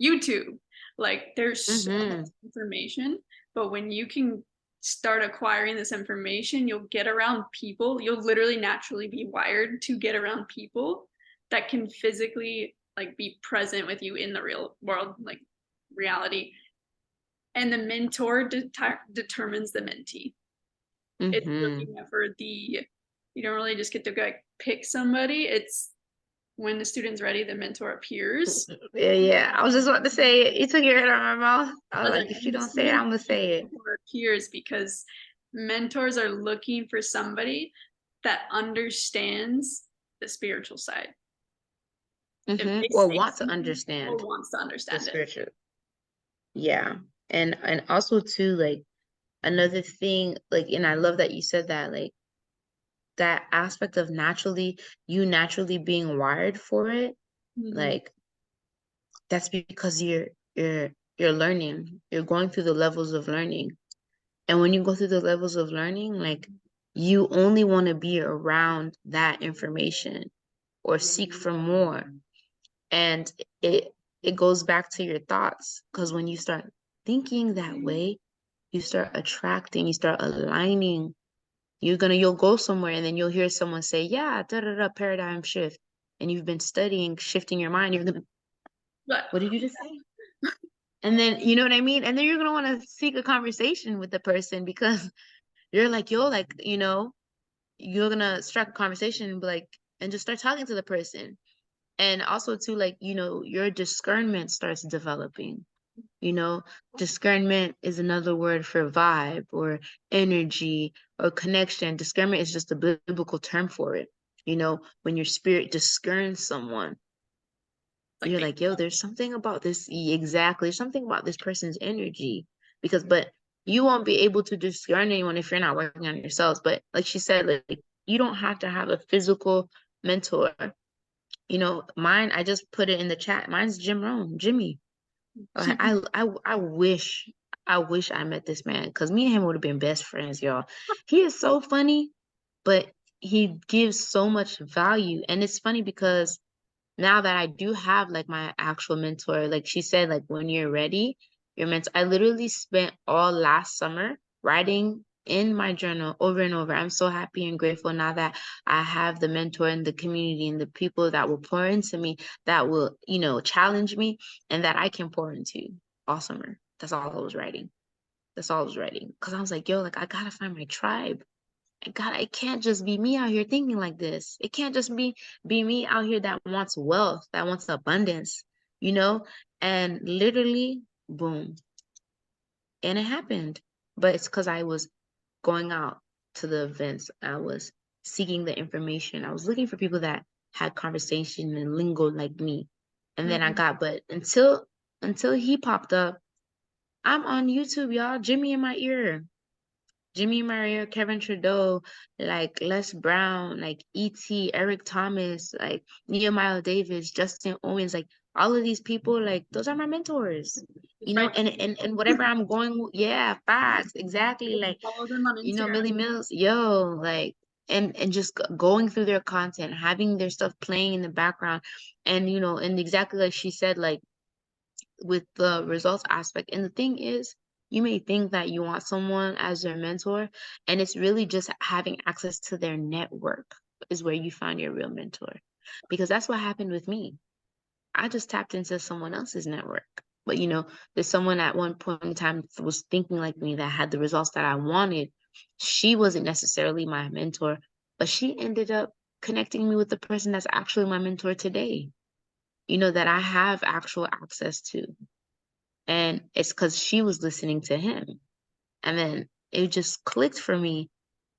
YouTube. Like there's so much information, but when you can start acquiring this information, you'll get around people. You'll literally naturally be wired to get around people that can physically like be present with you in the real world, like reality. And the mentor determines the mentee. It's really never you don't really just get to go like, pick somebody. It's when the student's ready, the mentor appears. Yeah, I was just about to say it. You took your head out of my mouth. I was like, if you don't say it, I'm gonna say it. Mentor appears because mentors are looking for somebody that understands the spiritual side. Or wants to understand. Or wants to understand the it. spiritual. Yeah. And also too, like another thing, like, and I love that you said that, like that aspect of you naturally being wired for it. Like that's because you're learning, you're going through the levels of learning. And when you go through the levels of learning, like you only want to be around that information or seek for more. And it goes back to your thoughts, because when you start thinking that way, you start attracting, you start aligning. You'll go somewhere and then you'll hear someone say, yeah, paradigm shift. And you've been studying shifting your mind. You're gonna, what did you just say? And then, you know what I mean? And then you're gonna want to seek a conversation with the person, because you're like, yo, like, you're gonna strike a conversation and be like, and just start talking to the person. And also too, like, your discernment starts developing. Discernment is another word for vibe or energy or connection. Discernment is just a biblical term for it. When your spirit discerns someone, you're like, yo, there's something about this. Exactly. Something about this person's energy. But you won't be able to discern anyone if you're not working on yourselves. But like she said, like, you don't have to have a physical mentor. Mine, I just put it in the chat. Mine's Jimmy. I wish I met this man, because me and him would have been best friends, y'all. He is so funny, but he gives so much value. And it's funny because now that I do have like my actual mentor, like she said, like when you're ready, your mentor. I literally spent all last summer writing in my journal over and over. I'm so happy and grateful now that I have the mentor and the community and the people that will pour into me, that will, challenge me, and that I can pour into all summer. That's all I was writing. That's all I was writing. Because I was like, yo, like I gotta find my tribe. God, it can't just be me out here thinking like this. It can't just be me out here that wants wealth, that wants abundance, And literally, boom. And it happened. But it's because I was going out to the events. I was seeking the information. I was looking for people that had conversation and lingo like me. And then but until he popped up, I'm on YouTube, y'all. Jimmy in my ear. Jimmy Maria, Kevin Trudeau, like Les Brown, like E.T., Eric Thomas, like Nehemiah Davis, Justin Owens, like all of these people, like those are my mentors, and whatever I'm going, yeah, facts, exactly, like, follow them on Instagram. Millie Mills, yo, like, and just going through their content, having their stuff playing in the background, and, and exactly like she said, like, with the results aspect. And the thing is, you may think that you want someone as your mentor, and it's really just having access to their network is where you find your real mentor. Because that's what happened with me. I just tapped into someone else's network. But, there's someone at one point in time was thinking like me that had the results that I wanted. She wasn't necessarily my mentor, but she ended up connecting me with the person that's actually my mentor today, that I have actual access to. And it's because she was listening to him. And then it just clicked for me.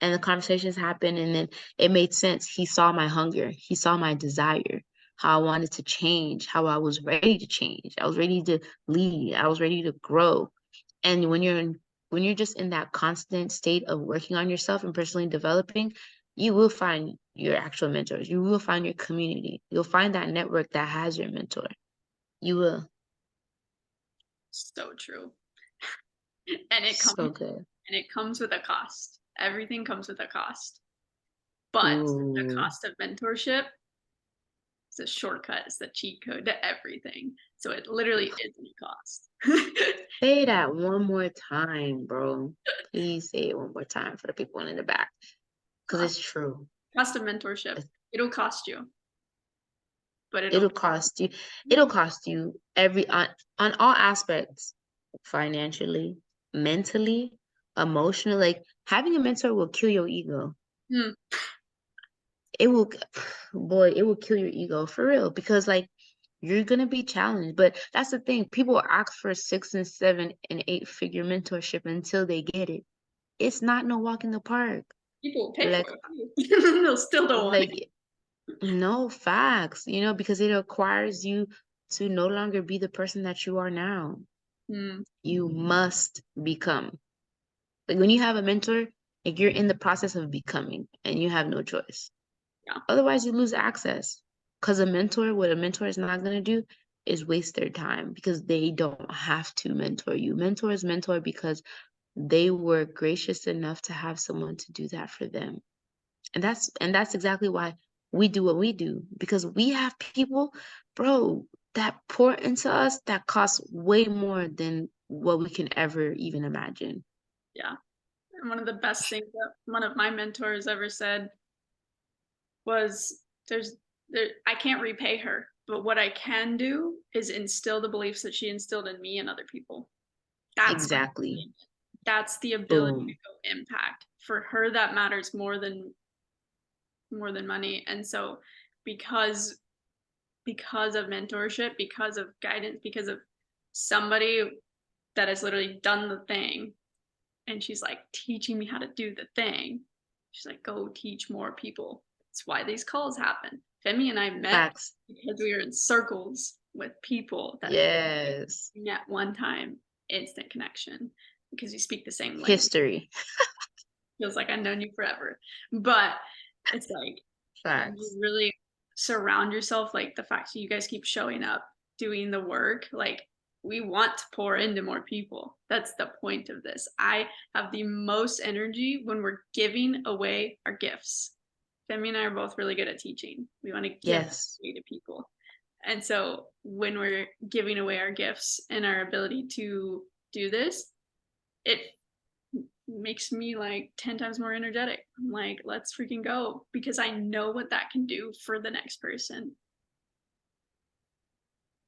And the conversations happened. And then it made sense. He saw my hunger. He saw my desire. how I wanted to change, how I was ready to change. I was ready to lead. I was ready to grow. And when you're just in that constant state of working on yourself and personally developing, you will find your actual mentors. You will find your community. You'll find that network that has your mentor. You will. So true. And it comes So good. and it comes with a cost. Everything comes with a cost. But the Ooh. cost of mentorship is a shortcut, it's the cheat code to everything. So it literally isn't a cost. Say that one more time, bro. Please say it one more time for the people in the back. Because it's true. Cost of mentorship. It'll cost you. But It'll cost you. It'll cost you on all aspects, financially, mentally, emotionally. Like having a mentor will kill your ego. Hmm. It will, boy, it will kill your ego for real, because like you're gonna be challenged. But that's the thing. People ask for 6 and 7 and 8-figure mentorship until they get it. It's not no walk in the park. People pay Like, for it. They'll still don't want it. like no facts, because it requires you to no longer be the person that you are now. Hmm. You must become. Like when you have a mentor, like you're in the process of becoming and you have no choice. Yeah. Otherwise you lose access. Because what a mentor is not going to do is waste their time, because they don't have to mentor you. Mentors mentor because they were gracious enough to have someone to do that for them. And that's exactly why we do what we do, because we have people, bro, that pour into us that costs way more than what we can ever even imagine. Yeah. And one of the best things that one of my mentors ever said was I can't repay her, but what I can do is instill the beliefs that she instilled in me and other people. Exactly. That's the ability Boom. to go impact. For her, that matters more than money. And so because of mentorship, because of guidance, because of somebody that has literally done the thing, and she's like teaching me how to do the thing. She's like, go teach more people. That's why these calls happen. Femi and I met Facts. because we were in circles with people that Yes. at one time, instant connection, because you speak the same language. History. Feels like I've known you forever. But it's like Facts. you really surround yourself, like the fact that you guys keep showing up, doing the work, like we want to pour into more people. That's the point of this. I have the most energy when we're giving away our gifts. Femi and I are both really good at teaching. We want to give away to people. And so when we're giving away our gifts and our ability to do this, it makes me like 10 times more energetic. I'm like, let's freaking go, because I know what that can do for the next person.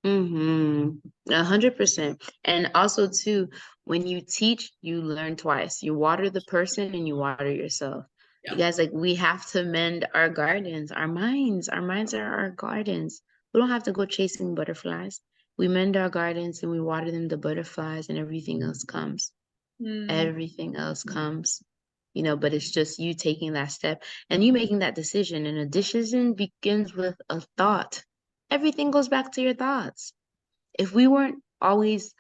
100%. And also too, when you teach, you learn twice. You water the person and you water yourself. Yeah. You guys, like, we have to mend our gardens, our minds. Our minds are our gardens. We don't have to go chasing butterflies. We mend our gardens and we water them, the butterflies, and everything else comes. Everything else comes, but it's just you taking that step and you making that decision. And a decision begins with a thought. Everything goes back to your thoughts. If we weren't always,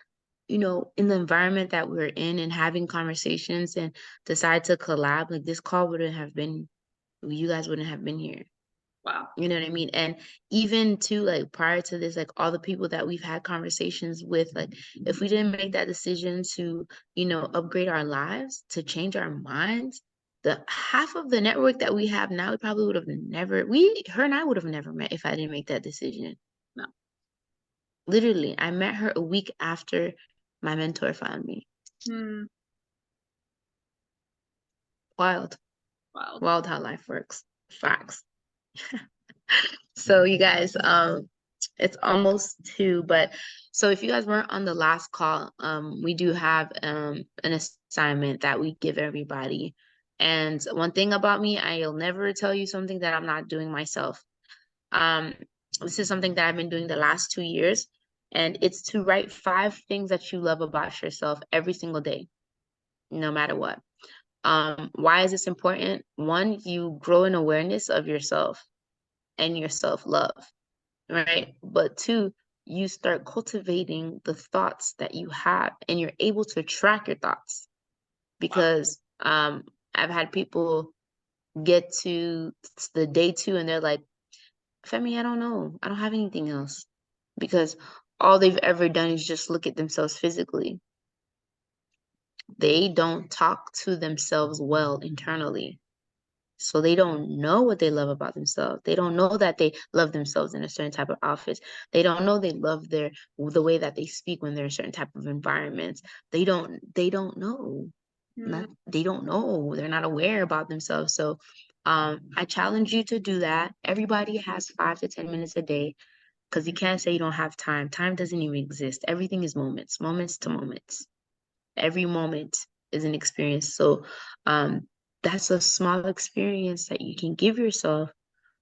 in the environment that we're in and having conversations and decide to collab, like this call wouldn't have been, you guys wouldn't have been here. Wow. You know what I mean? And even to like prior to this, like all the people that we've had conversations with, like if we didn't make that decision to, upgrade our lives, to change our minds, the half of the network that we have now, we probably would have never, her and I would have never met if I didn't make that decision. No. Literally, I met her a week after my mentor found me. Wild how life works. Facts. So you guys, it's almost 2, but so if you guys weren't on the last call, we do have an assignment that we give everybody. And one thing about me, I'll never tell you something that I'm not doing myself. This is something that I've been doing the last 2 years, and it's to write 5 things that you love about yourself every single day, no matter what. Why is this important? 1, you grow an awareness of yourself and your self-love, right? But two, you start cultivating the thoughts that you have, and you're able to track your thoughts. Because I've had people get to the day 2 and they're like, Femi, I don't know. I don't have anything else. Because all they've ever done is just look at themselves physically. They don't talk to themselves well internally. So they don't know what they love about themselves. They don't know that they love themselves in a certain type of outfits. They don't know they love the way that they speak when they're in certain type of environments. They don't know. They don't know. They're not aware about themselves. So I challenge you to do that. Everybody has 5 to 10 minutes a day, because you can't say you don't have time. Time doesn't even exist. Everything is moments to moments. Every moment is an experience. So that's a small experience that you can give yourself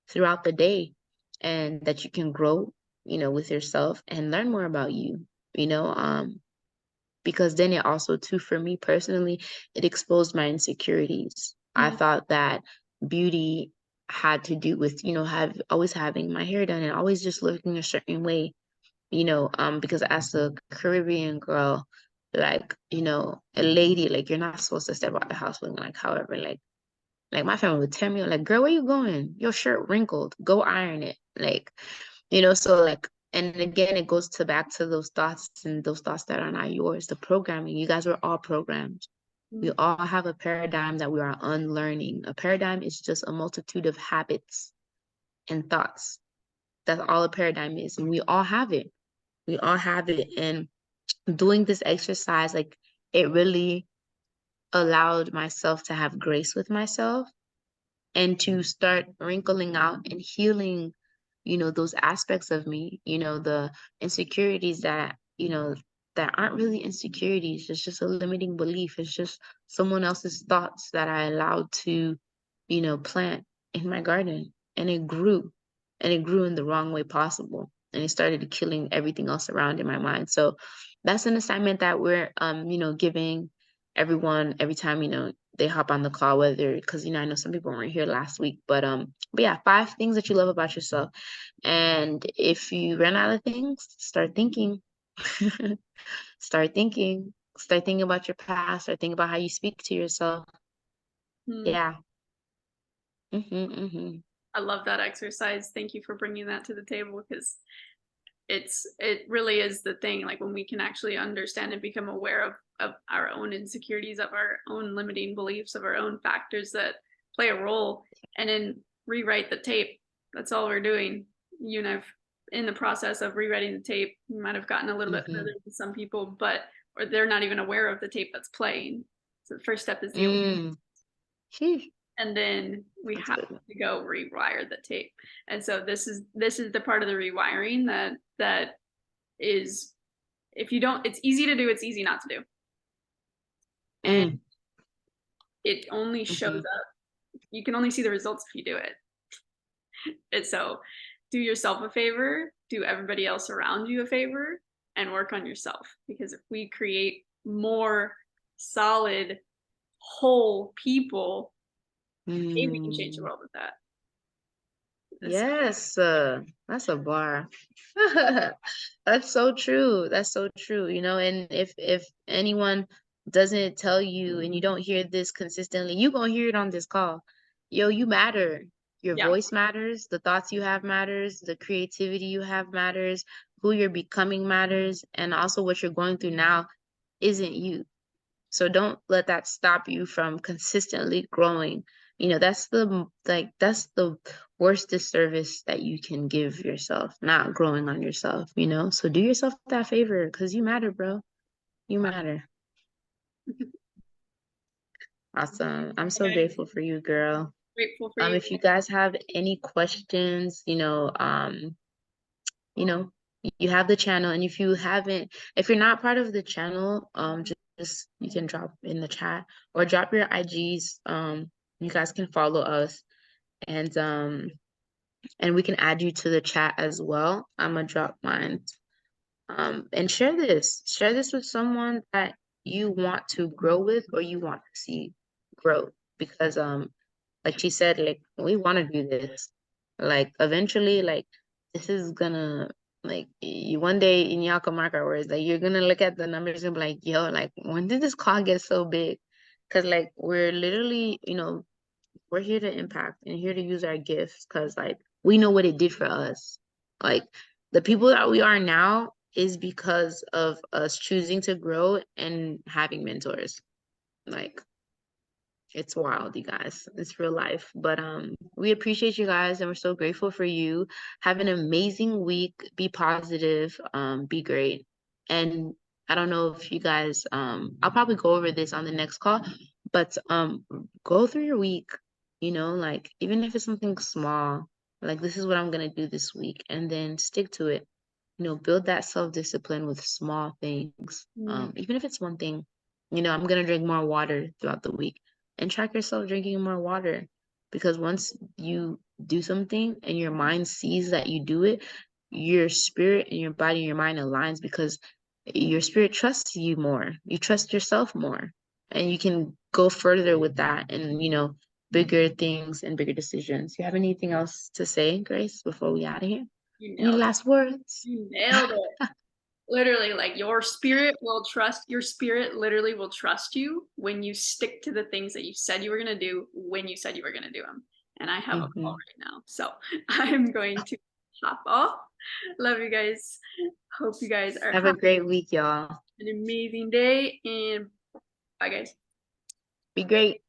throughout the day, and that you can grow, with yourself and learn more about you, because then it also too, for me personally, it exposed my insecurities. I thought that beauty had to do with, always having my hair done and always just looking a certain way, because as a Caribbean girl, like, a lady, like, you're not supposed to step out the house looking like however, like my family would tell me, like, girl, where you going? Your shirt wrinkled. Go iron it. Like, so like, and again, it goes back to those thoughts, and those thoughts that are not yours, the programming. You guys were all programmed. We all have a paradigm that we are unlearning. A paradigm is just a multitude of habits and thoughts. That's all a paradigm is. And we all have it. We all have it. And doing this exercise, like, it really allowed myself to have grace with myself and to start wrinkling out and healing, those aspects of me, the insecurities that, that aren't really insecurities. It's just a limiting belief. It's just someone else's thoughts that I allowed to, plant in my garden. And it grew in the wrong way possible. And it started killing everything else around in my mind. So that's an assignment that we're, giving everyone every time, they hop on the call, whether, because, I know some people weren't here last week, but yeah, 5 things that you love about yourself. And if you run out of things, start thinking. Start thinking about your past, start thinking about how you speak to yourself. Yeah. I love that exercise. Thank you for bringing that to the table, because it really is the thing, like, when we can actually understand and become aware of our own insecurities, of our own limiting beliefs, of our own factors that play a role, and then rewrite the tape. That's all we're doing. You and I've, in the process of rewriting the tape, you might have gotten a little bit further than some people, or they're not even aware of the tape that's playing. So the first step is the awareness. And then we have to go rewire the tape. And so this is the part of the rewiring that is, if you don't, it's easy to do, it's easy not to do. And it only shows up, you can only see the results if you do it. And so do yourself a favor, do everybody else around you a favor, and work on yourself. Because if we create more solid, whole people, maybe we can change the world with that. Yes, that's a bar. That's so true. That's so true. And if anyone doesn't tell you and you don't hear this consistently, you gonna hear it on this call. Yo, you matter. Your voice matters. The thoughts you have matters. The creativity you have matters. Who you're becoming matters. And also what you're going through now isn't you. So don't let that stop you from consistently growing. That's the worst disservice that you can give yourself, not growing on yourself, So do yourself that favor, because you matter, bro. You matter. Awesome. I'm so grateful for you, girl. Grateful for you. If you guys have any questions, you have the channel, and if you're not part of the channel, just you can drop in the chat or drop your IGs. You guys can follow us, and we can add you to the chat as well. I'm gonna drop mine. And share this with someone that you want to grow with, or you want to see grow, because like she said, like, we want to do this, like, eventually, like, this is gonna like you one day, and y'all can mark our words, like you're gonna look at the numbers and be like, yo, like when did this cloud get so big? Because like we're literally, we're here to impact and here to use our gifts because like we know what it did for us. Like the people that we are now is because of us choosing to grow and having mentors. Like it's wild, you guys. It's real life. But we appreciate you guys and we're so grateful for you. Have an amazing week. Be positive. Be great. And I don't know if you guys I'll probably go over this on the next call, but go through your week, like even if it's something small, like this is what I'm gonna do this week, and then stick to it. Build that self-discipline with small things. Even if it's one thing, I'm gonna drink more water throughout the week and track yourself drinking more water. Because once you do something and your mind sees that you do it, your spirit and your body and your mind aligns because your spirit trusts you more. You trust yourself more. And you can go further with that and, bigger things and bigger decisions. You have anything else to say, Grace, before we out of here? You Any nailed last words? You nailed it. Literally, like your spirit literally will trust you when you stick to the things that you said you were going to do when you said you were going to do them. And I have a call right now. So I'm going to hop off. Love you guys. Hope you guys are Have a great week, y'all. an amazing day. And bye, guys. Be great.